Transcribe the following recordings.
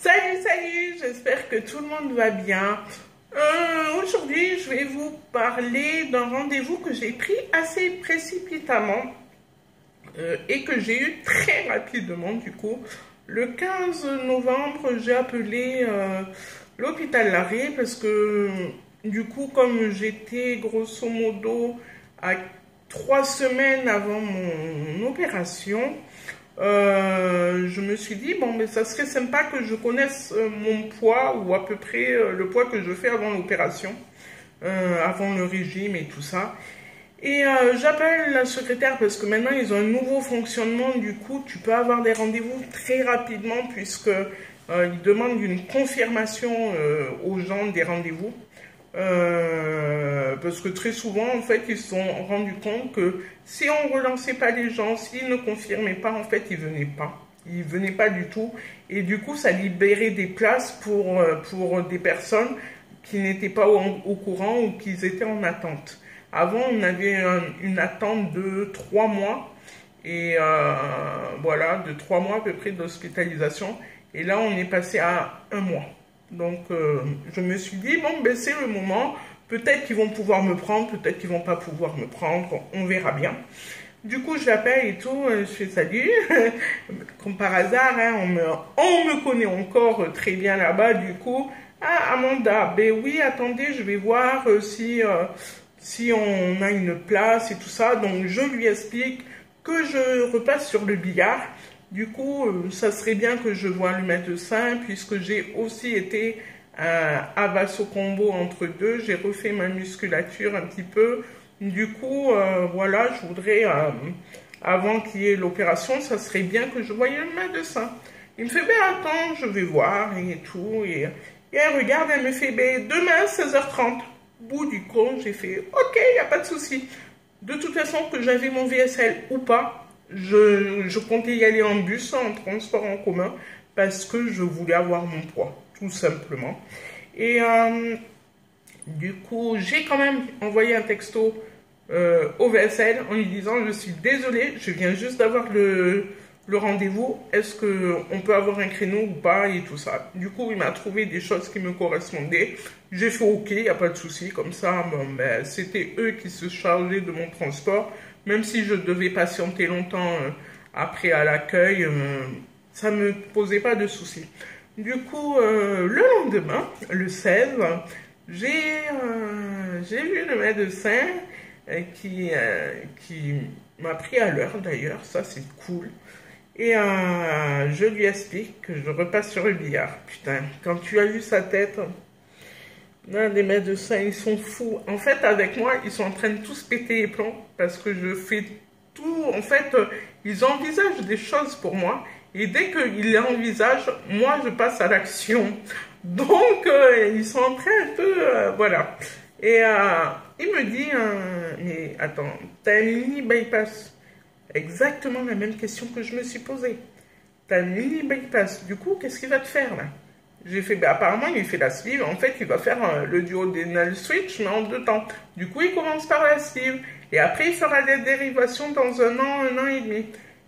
Salut, j'espère que tout le monde va bien. Aujourd'hui, je vais vous parler d'un rendez-vous que j'ai pris assez précipitamment et que j'ai eu très rapidement du coup. Le 15 novembre, j'ai appelé l'hôpital Larrey parce que du coup, comme j'étais grosso modo à 3 semaines avant mon opération, je me suis dit, bon, mais ça serait sympa que je connaisse mon poids ou à peu près le poids que je fais avant l'opération, avant le régime et tout ça. Et j'appelle la secrétaire parce que maintenant ils ont un nouveau fonctionnement, du coup tu peux avoir des rendez-vous très rapidement puisque ils demandent une confirmation aux gens des rendez-vous. Parce que très souvent, en fait, ils se sont rendus compte que si on relançait pas les gens, s'ils ne confirmaient pas, en fait, ils venaient pas. Ils venaient pas du tout. Et du coup, ça libérait des places pour des personnes qui n'étaient pas au courant ou qui étaient en attente. Avant, on avait une attente de 3 mois. Et voilà, de 3 mois à peu près d'hospitalisation. Et là, on est passé à 1 mois. Donc, je me suis dit, bon, ben, c'est le moment. Peut-être qu'ils vont pouvoir me prendre, peut-être qu'ils vont pas pouvoir me prendre. On verra bien. Du coup, je l'appelle et tout. Je fais salut. Comme par hasard, hein, on me connaît encore très bien là-bas. Du coup, ah, Amanda, ben oui, attendez, je vais voir si on a une place et tout ça. Donc, je lui explique que je repasse sur le billard. Du coup, ça serait bien que je voie le médecin puisque j'ai aussi été à Vasso-Combo entre deux. J'ai refait ma musculature un petit peu. Du coup, voilà, je voudrais, avant qu'il y ait l'opération, ça serait bien que je voie le médecin. Il me fait, ben attends, je vais voir et tout. Et elle regarde, elle me fait, ben demain, 16h30. Bout du compte, j'ai fait, ok, il n'y a pas de souci. De toute façon, que j'avais mon VSL ou pas, je comptais y aller en bus, en transport en commun, parce que je voulais avoir mon poids, tout simplement. Et du coup, j'ai quand même envoyé un texto au VSL en lui disant, je suis désolée, je viens juste d'avoir le rendez-vous, est-ce qu'on peut avoir un créneau ou pas et tout ça. Du coup, il m'a trouvé des choses qui me correspondaient. J'ai fait ok, il n'y a pas de souci, comme ça, bon, ben, c'était eux qui se chargeaient de mon transport. Même si je devais patienter longtemps après à l'accueil, ça ne me posait pas de soucis. Du coup, le lendemain, le 16, j'ai vu le médecin qui m'a pris à l'heure d'ailleurs, ça c'est cool. Et je lui explique que je repasse sur le billard. Putain, quand tu as vu sa tête, non, les médecins, ils sont fous. En fait, avec moi, ils sont en train de tous péter les plombs parce que je fais tout. En fait, ils envisagent des choses pour moi. Et dès qu'ils les envisagent, moi, je passe à l'action. Donc, ils sont en train un peu... voilà. Et il me dit, mais attends, t'as un mini bypass. Exactement la même question que je me suis posée. T'as un mini bypass. Du coup, qu'est-ce qu'il va te faire là? J'ai fait, ben, apparemment, il fait la sleeve. En fait, il va faire le duodenal switch, mais en 2 temps. Du coup, il commence par la sleeve. Et après, il fera des dérivations dans 1 an et demi.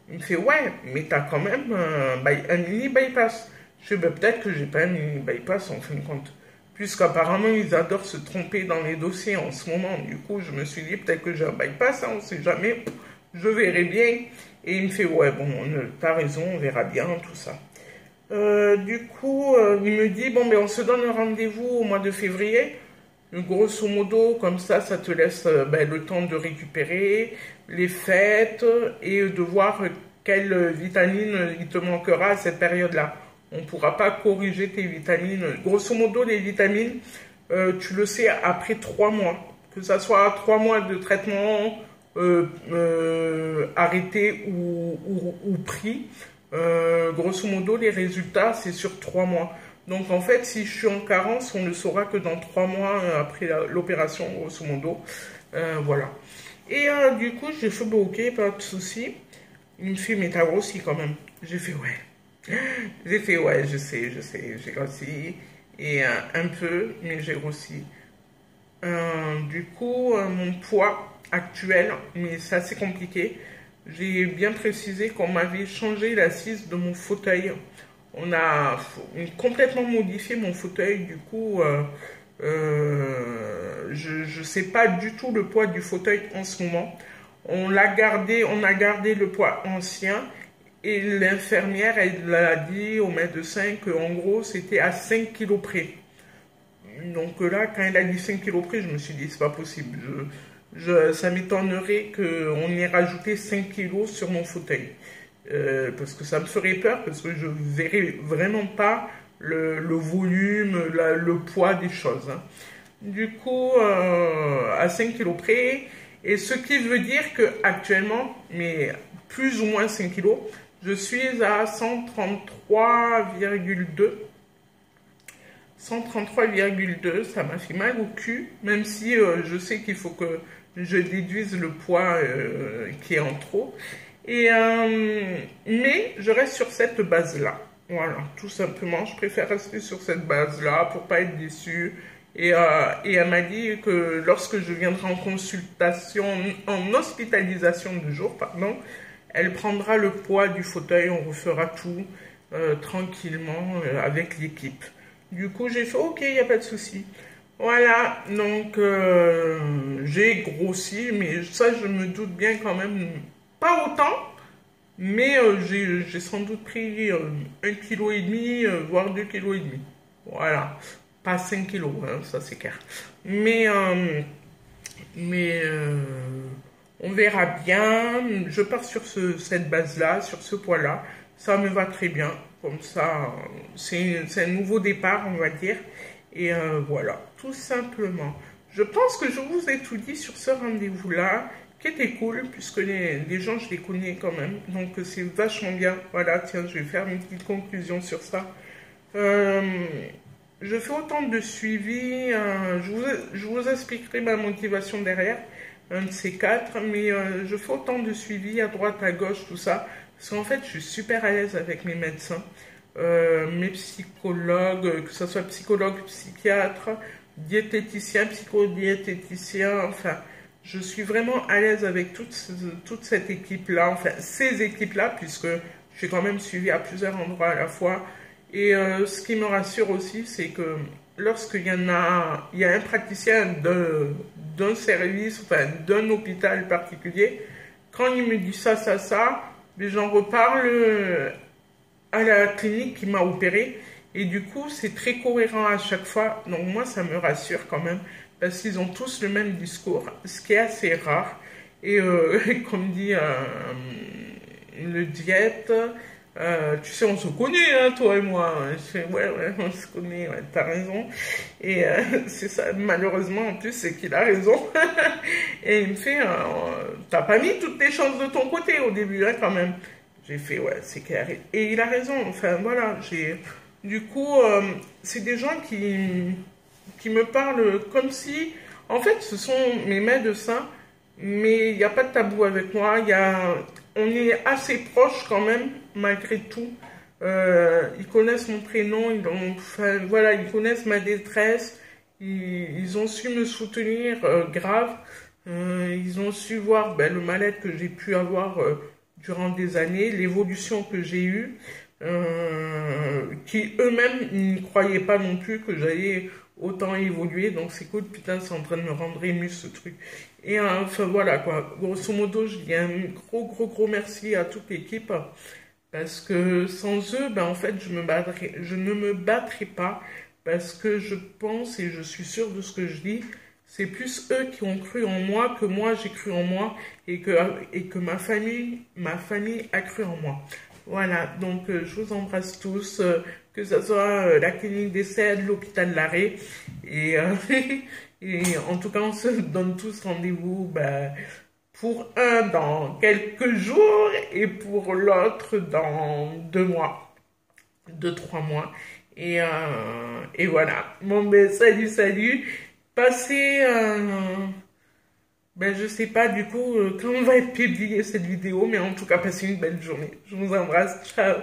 Il me fait, ouais, mais t'as quand même un mini bypass. Je fais, ben, peut-être que j'ai pas un mini bypass en fin de compte. Puisqu'apparemment, ils adorent se tromper dans les dossiers en ce moment. Du coup, je me suis dit, peut-être que j'ai un bypass, hein, on sait jamais. Je verrai bien. Et il me fait, ouais, bon, t'as raison, on verra bien, tout ça. Du coup, il me dit, bon, ben, on se donne un rendez-vous au mois de février. Grosso modo, comme ça te laisse ben, le temps de récupérer les fêtes et de voir quelle vitamine il te manquera à cette période-là. On ne pourra pas corriger tes vitamines. Grosso modo, les vitamines, tu le sais après 3 mois. Que ça soit 3 mois de traitement arrêté ou pris. Grosso modo, les résultats, c'est sur 3 mois. Donc, en fait, si je suis en carence, on ne saura que dans 3 mois après l'opération, grosso modo. Voilà. Et du coup, j'ai fait, bon, ok, pas de souci. Il me fait, mais t'as grossi quand même. J'ai fait, ouais. J'ai fait, ouais, je sais, j'ai grossi. Et un peu, mais j'ai grossi. Du coup, mon poids actuel, mais c'est assez compliqué. J'ai bien précisé qu'on m'avait changé l'assise de mon fauteuil. On a complètement modifié mon fauteuil. Du coup, je ne sais pas du tout le poids du fauteuil en ce moment. On a gardé le poids ancien. Et l'infirmière, elle a dit au médecin qu'en gros, c'était à 5 kilos près. Donc là, quand elle a dit 5 kilos près, je me suis dit, c'est pas possible. Ça m'étonnerait qu'on ait rajouté 5 kilos sur mon fauteuil. Parce que ça me ferait peur, parce que je ne verrais vraiment pas le volume, le poids des choses. Hein. Du coup, à 5 kilos près, et ce qui veut dire que actuellement, mais plus ou moins 5 kilos, je suis à 133,2. 133,2, ça m'a fait mal au cul, même si je sais qu'il faut que je déduise le poids qui est en trop. Mais je reste sur cette base-là. Voilà, tout simplement, je préfère rester sur cette base-là pour pas être déçue. Et elle m'a dit que lorsque je viendrai en consultation, en hospitalisation de jour, pardon, elle prendra le poids du fauteuil, on refera tout tranquillement avec l'équipe. Du coup, j'ai fait ok, il n'y a pas de souci. Voilà, donc j'ai grossi, mais ça, je me doute bien quand même, pas autant, mais j'ai sans doute pris 1,5 kg, voire 2,5 kg. Voilà, pas 5 kilos, hein, ça c'est clair. Mais on verra bien. Je pars sur cette base-là, sur ce poids-là. Ça me va très bien. Comme ça, c'est un nouveau départ, on va dire. Et voilà, tout simplement. Je pense que je vous ai tout dit sur ce rendez-vous-là, qui était cool, puisque les gens, je les connais quand même. Donc, c'est vachement bien. Voilà, tiens, je vais faire une petite conclusion sur ça. Je fais autant de suivi. Je vous expliquerai ma motivation derrière, un de ces quatre. Mais je fais autant de suivi à droite, à gauche, tout ça. Parce qu'en fait, je suis super à l'aise avec mes médecins, mes psychologues, que ce soit psychologue, psychiatre, diététicien, psychodiététicien, enfin, je suis vraiment à l'aise avec toute cette équipe-là, enfin, ces équipes-là, puisque je suis quand même suivi à plusieurs endroits à la fois. Et ce qui me rassure aussi, c'est que lorsqu'il y a un praticien d'un service, enfin, d'un hôpital particulier, quand il me dit ça, mais j'en reparle à la clinique qui m'a opéré et du coup c'est très cohérent à chaque fois, donc moi ça me rassure quand même parce qu'ils ont tous le même discours, ce qui est assez rare. Et comme dit le diète, tu sais, on se connaît, hein, toi et moi. Je fais, ouais, on se connaît, ouais, t'as raison. Et c'est ça, malheureusement, en plus, c'est qu'il a raison. Et il me fait, t'as pas mis toutes tes chances de ton côté au début, hein, quand même. J'ai fait, ouais, c'est clair. Et il a raison, enfin, voilà. Du coup, c'est des gens qui me parlent comme si, en fait, ce sont mes médecins, mais il n'y a pas de tabou avec moi. On est assez proches quand même, malgré tout. Ils connaissent mon prénom, enfin, voilà, ils connaissent ma détresse. Ils ont su me soutenir grave. Ils ont su voir le mal-être que j'ai pu avoir durant des années, l'évolution que j'ai eue, qui eux-mêmes n'y croyaient pas non plus que j'allais autant évoluer. Donc c'est cool, putain, c'est en train de me rendre ému ce truc. Et enfin voilà quoi, grosso modo, je dis un gros merci à toute l'équipe parce que sans eux, en fait, je ne me battrais pas parce que je pense et je suis sûre de ce que je dis. C'est plus eux qui ont cru en moi que moi j'ai cru en moi et que ma famille a cru en moi. Voilà, donc je vous embrasse tous, que ce soit la clinique des Cèdres, l'hôpital Larrey. Et, et en tout cas, on se donne tous rendez-vous pour un dans quelques jours et pour l'autre dans 2 mois, 2-3 mois. Et voilà. Bon, salut. Passez, je sais pas du coup quand va être publiée cette vidéo, mais en tout cas, passez une belle journée. Je vous embrasse. Ciao.